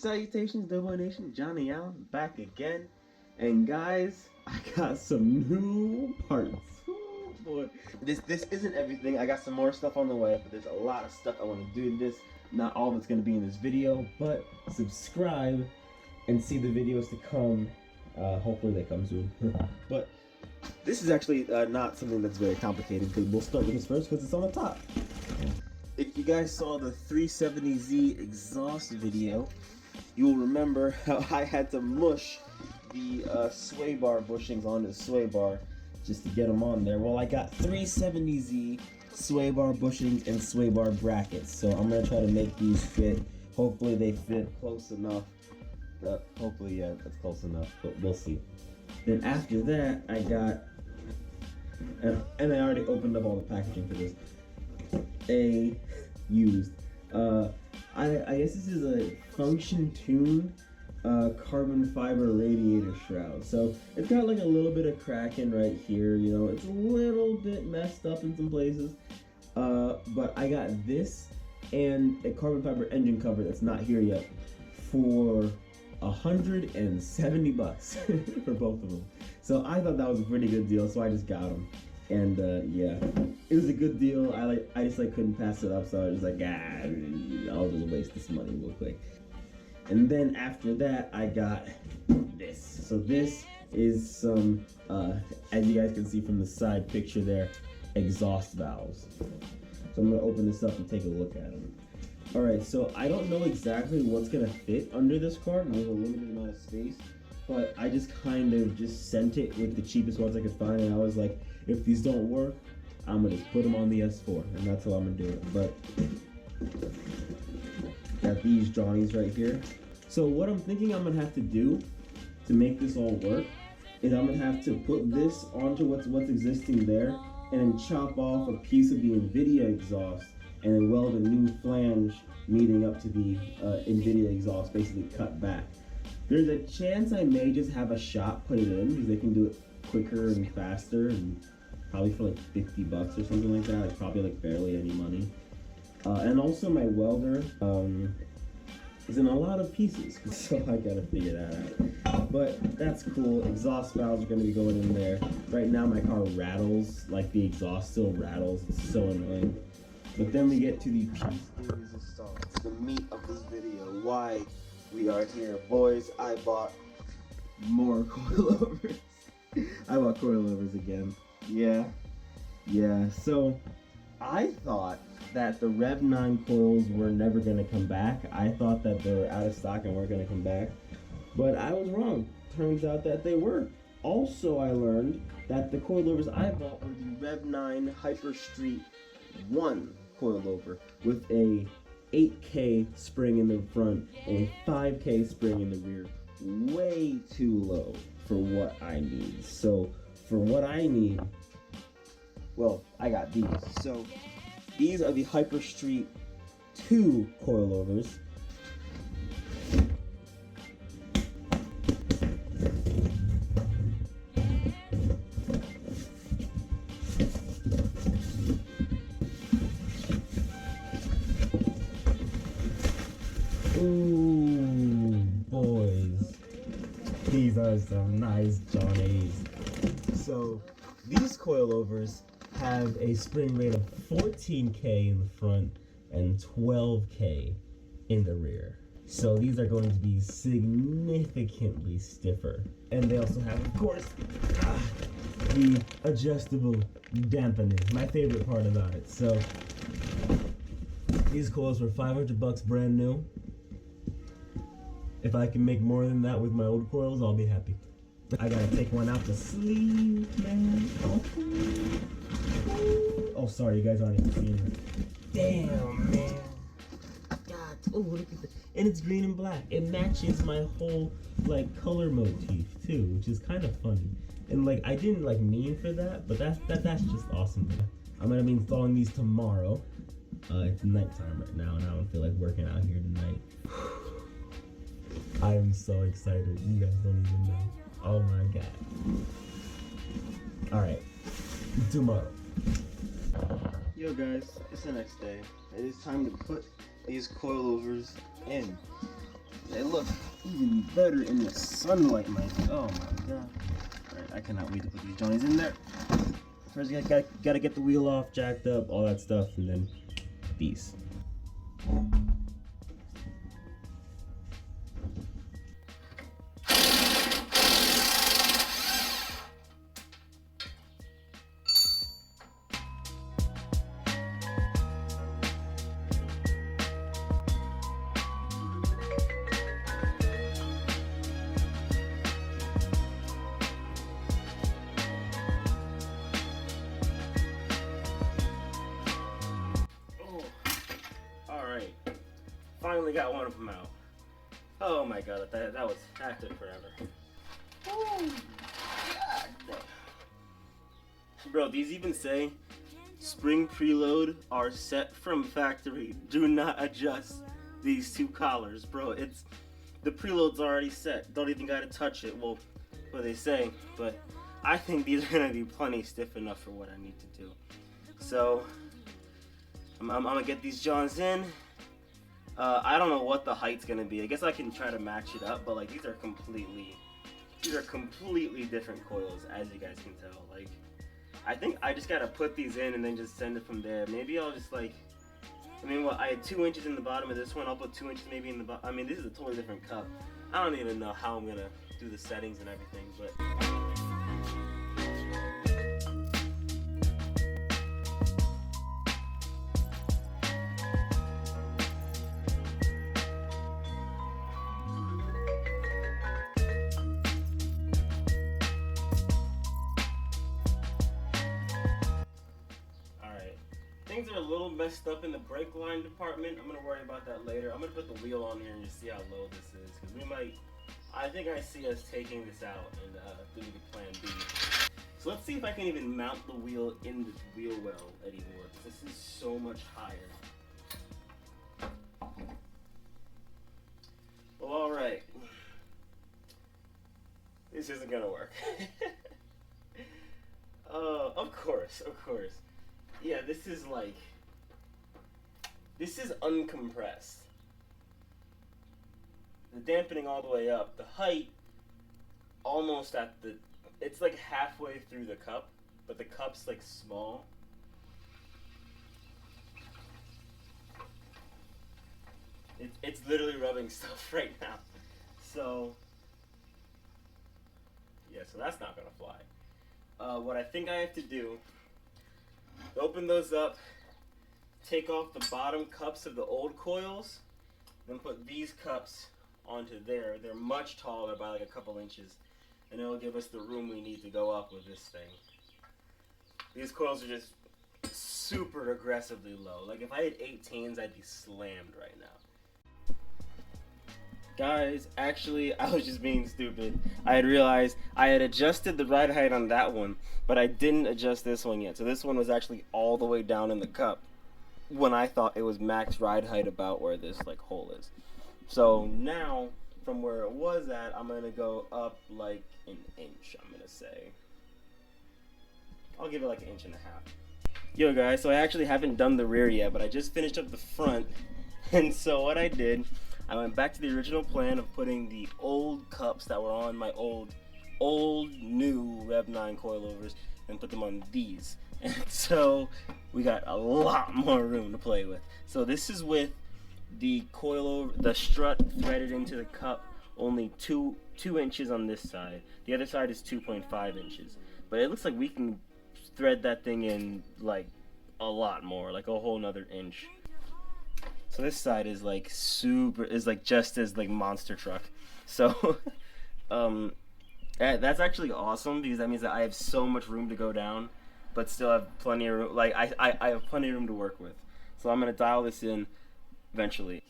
Salutations, Doughboy Nation, Johnny Allen, back again. And guys, I got some new parts. Oh boy. This isn't everything. I got some more stuff on the way, but there's a lot of stuff I want to do to this. Not all of it's going to be in this video, but subscribe and see the videos to come. Hopefully they come soon. But this is actually not something that's very complicated, because we'll start with this first because it's on the top. If you guys saw the 370Z exhaust video, you'll remember how I had to mush the sway bar bushings onto the sway bar just to get them on there. Well, I got 370Z sway bar bushings and sway bar brackets, so I'm gonna try to make these fit. Hopefully they fit close enough. Hopefully, yeah, that's close enough, but we'll see. Then after that, I got, and I already opened up all the packaging for this. Used. I guess this is a function tuned carbon fiber radiator shroud. So it's got like a little bit of cracking right here, you know, it's a little bit messed up in some places. But I got this and a carbon fiber engine cover that's not here yet for $170 for both of them. So I thought that was a pretty good deal, so I just got them. And yeah, it was a good deal. I just couldn't pass it up, so I was like, I'll just waste this money real quick. And then after that, I got this. So this is some, as you guys can see from the side picture there, exhaust valves. So I'm gonna open this up and take a look at them. All right, so I don't know exactly what's gonna fit under this car. There's a limited amount of space, but I just kind of sent it with the cheapest ones I could find, and I was like, if these don't work, I'm gonna just put them on the S4, and that's how I'm gonna do it. But got these Johnnies right here. So what I'm thinking I'm gonna have to do to make this all work is I'm gonna have to put this onto what's existing there, and then chop off a piece of the NVIDIA exhaust, and then weld a new flange meeting up to the NVIDIA exhaust, basically cut back. There's a chance I may just have a shop put it in, because they can do it quicker and faster, and probably for like $50 or something like that. Like probably like barely any money. And also my welder is in a lot of pieces, so I gotta figure that out. But that's cool. Exhaust valves are gonna be going in there. Right now my car rattles, like the exhaust still rattles. It's so annoying. But then we get to the piece de resistance, the meat of this video. Why we are here, boys. I bought more coilovers. I bought coilovers again. Yeah. So I thought that the Rev 9 coils were never gonna come back. I thought that they were out of stock and weren't gonna come back, but I was wrong. Turns out that they were. Also, I learned that the coilovers I bought were the Rev 9 Hyperstreet 1 coilover with a 8K spring in the front and a 5K spring in the rear. Way too low for what I need. So for what I need, well, I got these. So these are the Hyperstreet 2 coilovers. Ooh, boys, these are some nice Johnnies. So these coilovers have a spring rate of 14K in the front and 12K in the rear. So these are going to be significantly stiffer. And they also have, of course, the adjustable dampening, my favorite part about it. So these coils were $500 brand new. If I can make more than that with my old coils, I'll be happy. I gotta take one out to sleep, man. Oh, sorry, you guys aren't even seeing it. Damn, man. God, oh, look at that. And it's green and black. It matches my whole, like, color motif, too, which is kind of funny. And, like, I didn't, like, mean for that, but that's just awesome. I'm gonna be installing these tomorrow. It's nighttime right now, and I don't feel like working out here tonight. I am so excited. You guys don't even know. Oh my god. Alright. Tomorrow. Yo guys, it's the next day. It is time to put these coilovers in. They look look even better in the sunlight, my dude. Oh my god. Alright, I cannot wait to put these johnnies in there. First, gotta get the wheel off, jacked up, all that stuff, and then these. Finally got one of them out. Oh my god, that took forever. Oh, god. Bro, these even say spring preload are set from factory. Do not adjust these two collars, bro. It's the preload's already set. Don't even gotta touch it. Well, what they say, but I think these are gonna be plenty stiff enough for what I need to do. So I'm gonna get these johns in. I don't know what the height's gonna be. I guess I can try to match it up, but like these are completely different coils, as you guys can tell. Like, I think I just gotta put these in and then just send it from there. Maybe I'll just like, I mean, I had 2 inches in the bottom of this one. I'll put 2 inches maybe in the bottom. I mean, this is a totally different cup. I don't even know how I'm gonna do the settings and everything, but. Things are a little messed up in the brake line department. I'm gonna worry about that later. I'm gonna put the wheel on here and just see how low this is, because we might. I think I see us taking this out and doing the plan B. So let's see if I can even mount the wheel in the wheel well anymore. This is so much higher. Well, all right. This isn't gonna work. Of course. Yeah, this is uncompressed. The dampening all the way up. The height almost it's like halfway through the cup, but the cup's like small. It's literally rubbing stuff right now. So, yeah, so that's not gonna fly. What I think I have to do, open those up, take off the bottom cups of the old coils, then put these cups onto there. They're much taller by like a couple inches, and it'll give us the room we need to go up with this thing. These coils are just super aggressively low. Like if I had 18s, I'd be slammed right now. Guys, actually, I was just being stupid. I had realized I had adjusted the ride height on that one, but I didn't adjust this one yet. So this one was actually all the way down in the cup when I thought it was max ride height about where this like hole is. So now, from where it was at, I'm gonna go up like an inch, I'm gonna say. I'll give it like 1.5 inches. Yo guys, so I actually haven't done the rear yet, but I just finished up the front. And so what I did, I went back to the original plan of putting the old cups that were on my old new Rev 9 coilovers and put them on these. And so we got a lot more room to play with. So this is with the coilover, the strut threaded into the cup, only two inches on this side. The other side is 2.5 inches. But it looks like we can thread that thing in like a lot more, like a whole nother inch. So this side is like just as like monster truck. So that's actually awesome, because that means that I have so much room to go down, but still have plenty of room. Like I have plenty of room to work with. So I'm gonna dial this in eventually.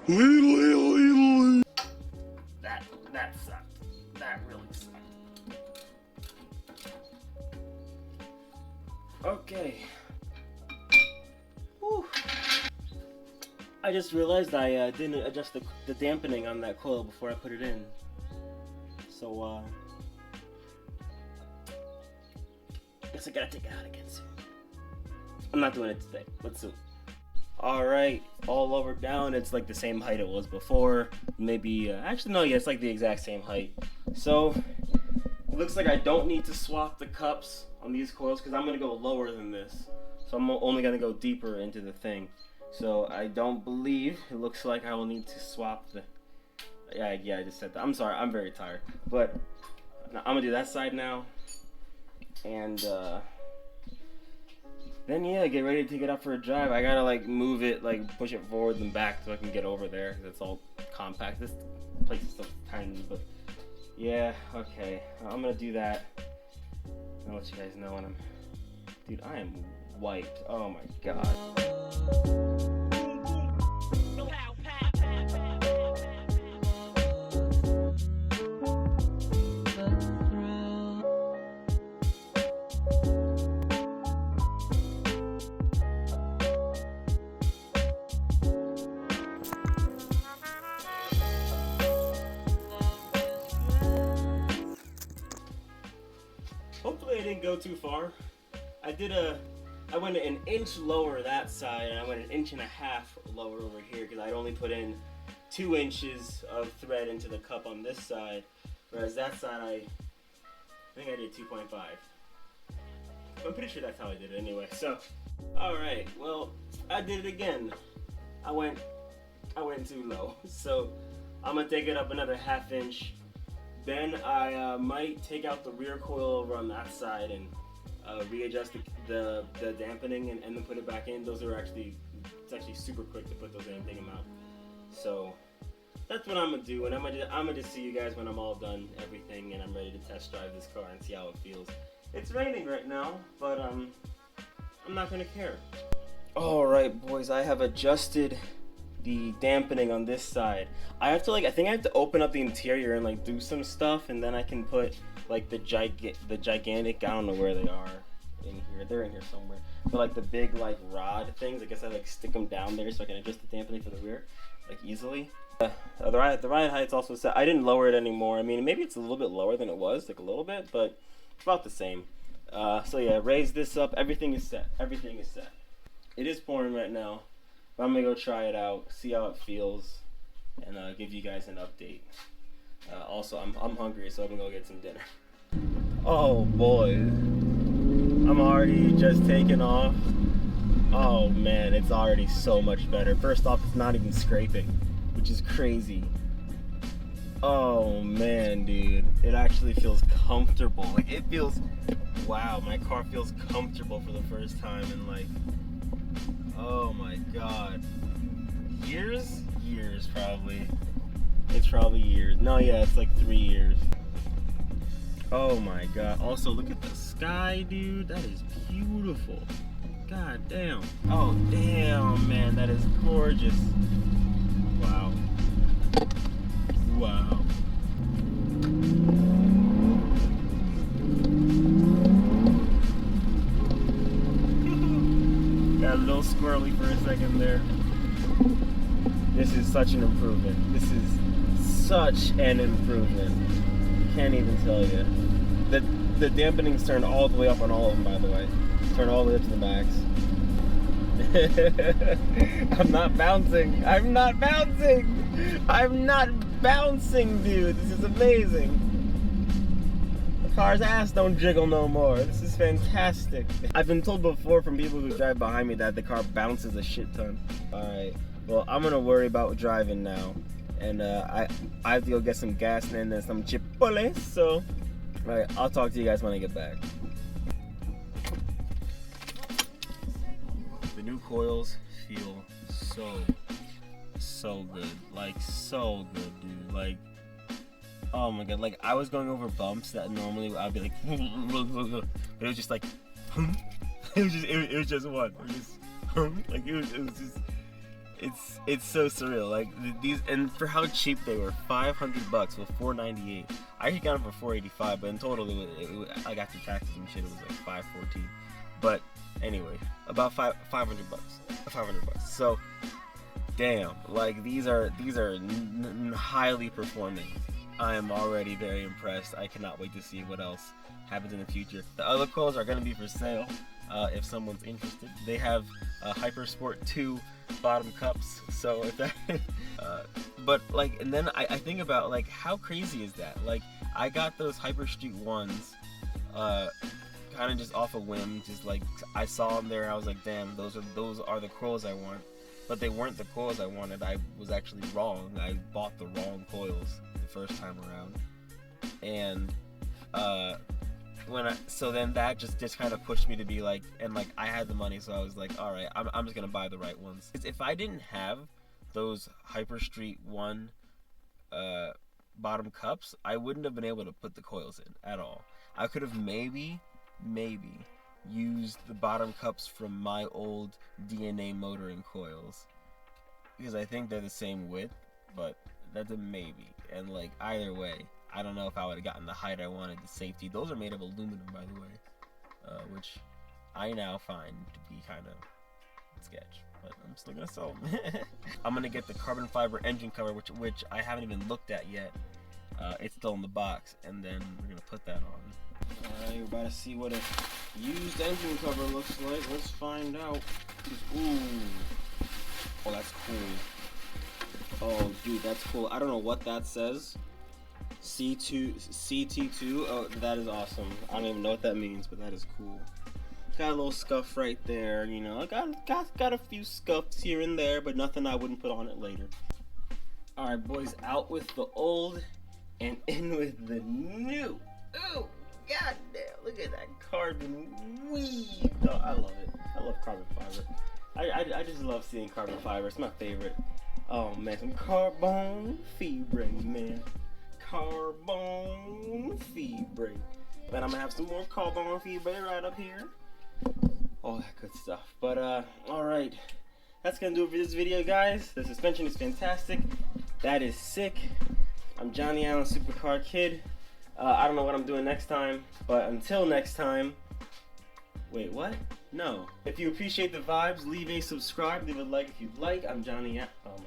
That sucked. That really sucked. Okay. Whew. I just realized I didn't adjust the dampening on that coil before I put it in. So, guess I gotta take it out again soon. I'm not doing it today, but soon. Alright, all over down, it's like the same height it was before. Maybe, actually no, yeah, it's like the exact same height. So, it looks like I don't need to swap the cups on these coils because I'm going to go lower than this. So I'm only going to go deeper into the thing. So I don't believe, it looks like I will need to swap the... Yeah, I just said that. I'm sorry, I'm very tired. But I'm going to do that side now. And, then yeah, get ready to take it out for a drive. I gotta like move it, like push it forward and back so I can get over there. Cause it's all compact. This place is so tiny, but yeah, okay. I'm gonna do that. I'll let you guys know when I'm. Dude, I am wiped. Oh my god. Hopefully I didn't go too far. I went an inch lower that side, and I went an inch and a half lower over here because I'd only put in 2 inches of thread into the cup on this side, whereas that side I think I did 2.5. I'm pretty sure that's how I did it anyway. So, all right, well, I did it again. I went too low, so I'm gonna take it up another 1/2 inch. Then I might take out the rear coil over on that side and readjust the dampening and then put it back in. Those are it's actually super quick to put those in and take them out. So that's what I'm gonna do, and I'm gonna just see you guys when I'm all done everything and I'm ready to test drive this car and see how it feels. It's raining right now, but I'm not gonna care. All right, boys, I have adjusted the dampening on this side. I think I have to open up the interior and like do some stuff, and then I can put like the gigantic, I don't know where they are in here. They're in here somewhere. But like the big like rod things, I guess I like stick them down there so I can adjust the dampening for the rear like easily. The ride height's also set. I didn't lower it anymore. I mean, maybe it's a little bit lower than it was, like a little bit, but it's about the same. So yeah, raise this up. Everything is set. Everything is set. It is pouring right now. I'm gonna go try it out, see how it feels, and give you guys an update. Also, I'm hungry, so I'm gonna go get some dinner. Oh boy, I'm already just taking off. Oh man, it's already so much better. First off, it's not even scraping, which is crazy. Oh man, dude, it actually feels comfortable. Like it feels, wow, my car feels comfortable for the first time in like, oh my god, years probably. It's probably years. No, yeah, it's like 3 years. Oh my god. Also, look at the sky, dude. That is beautiful. God damn. Oh damn, man, that is gorgeous. Wow. Wow. Got a little squirrely for a second there. This is such an improvement. This is such an improvement. Can't even tell you. The dampening's turned all the way up on all of them, by the way. Turned all the way up to the max. I'm not bouncing. I'm not bouncing. I'm not bouncing, dude. This is amazing. The car's ass don't jiggle no more. This is fantastic. I've been told before from people who drive behind me that the car bounces a shit ton. Alright, well, I'm gonna worry about driving now. And I have to go get some gas and then some chipotle. So, alright, I'll talk to you guys when I get back. The new coils feel so good. Like, so good, dude. Like, oh my god. Like, I was going over bumps that normally I'd be like, but it was just like, it was just one. It was just, like, it was just, It's so surreal. Like these, and for how cheap they were, $500 with $498. I actually got them for $485, but in total, like after taxes and shit, it was like $514. But anyway, about $500. $500. So, damn, like these are highly performing. I am already very impressed. I cannot wait to see what else happens in the future. The other coils are going to be for sale if someone's interested. They have Hypersport 2 bottom cups, so if that but like, and then I think about like how crazy is that? Like I got those Hyperstreet ones kind of just off a whim, just like I saw them there, I was like, damn, those are the coils I want. But they weren't the coils I wanted. I was actually wrong. I bought the wrong coils the first time around, and so then that just kind of pushed me to be like, and like I had the money, so I was like, all right, I'm just gonna buy the right ones. If I didn't have those Hyperstreet 1 bottom cups, I wouldn't have been able to put the coils in at all. I could have maybe used the bottom cups from my old DNA motoring coils, because I think they're the same width, but that's a maybe. And like either way, I don't know if I would have gotten the height I wanted, the safety. Those are made of aluminum, by the way, which I now find to be kind of sketch, but I'm still gonna sell them. I'm gonna get the carbon fiber engine cover, which I haven't even looked at yet. It's still in the box, and then we're gonna put that on. Alright, we're about to see what a used engine cover looks like. Let's find out. Ooh. Oh, that's cool. Oh, dude, that's cool. I don't know what that says. CT2. Oh, that is awesome. I don't even know what that means, but that is cool. Got a little scuff right there, you know. I got a few scuffs here and there, but nothing I wouldn't put on it later. Alright, boys, out with the old and in with the new. Ooh, goddamn, look at that carbon weave. Oh, I love it. I love carbon fiber. I just love seeing carbon fiber. It's my favorite. Oh man, some carbon fiber, man. Carbon fiber. But I'm gonna have some more carbon fiber right up here. All that good stuff. But alright, that's gonna do it for this video, guys. The suspension is fantastic. That is sick. I'm Johnny Allen, Supercar Kid. I don't know what I'm doing next time, but until next time. Wait, what? No. If you appreciate the vibes, leave a subscribe, leave a like if you'd like. I'm Johnny Allen. Oh my god.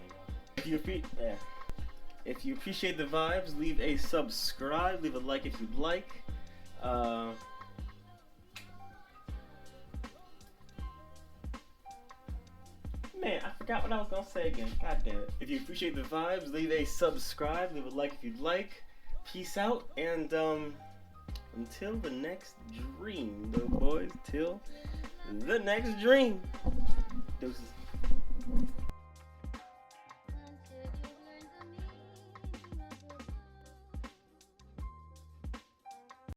If you appreciate the vibes, leave a subscribe, leave a like if you'd like. Man, I forgot what I was gonna say again. God damn it. If you appreciate the vibes, leave a subscribe, leave a like if you'd like. Peace out, and until the next dream, though, boys. Till the next dream. Deuces.